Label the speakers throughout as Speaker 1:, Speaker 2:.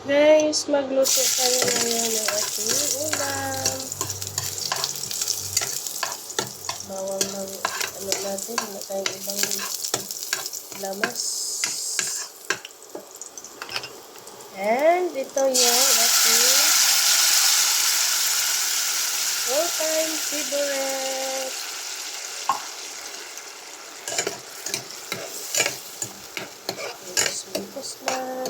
Speaker 1: Guys, magluto tayo ngayon ng ating ulam. Bawang ng natin, wala tayong ibang lamas. And ito yung ating all-time favorite. Mukos lang.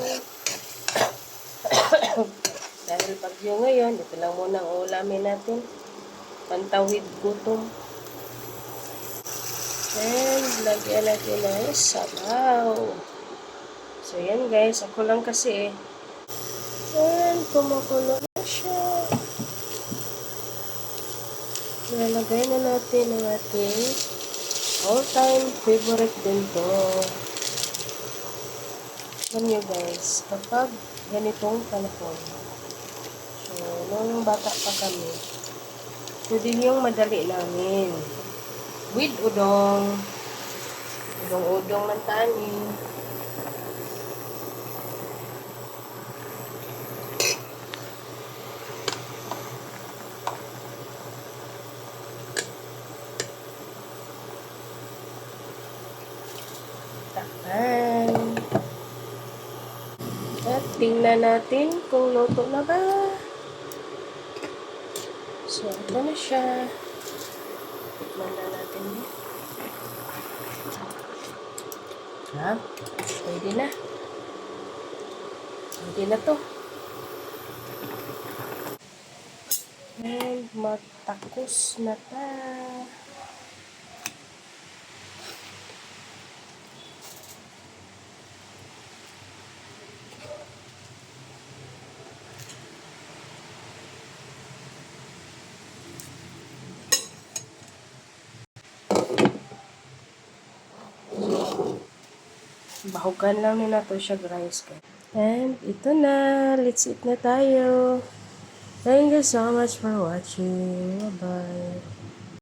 Speaker 1: Dahil bagyo ngayon, ito lang muna ang ulamin natin. Pantawid gutom. And lagyan natin ng sabaw. So yan guys, ako lang kasi eh. And kumukulo na siya. Ilalagay na natin ang ating all-time favorite din to. Yan nyo guys, kapag ganitong panahon. So, nung bata pa kami, ito din yung madali namin. With udong. Udong-udong ng tani. Takpan. At tingnan natin kung luto na ba. So, ito na siya. Tikman na natin din. Ha? Pwede na. Pwede na to. And magtakos na ta. Bahugan lang nila to siya guys. And ito na. Let's eat na tayo. Thank you so much for watching. Bye-bye.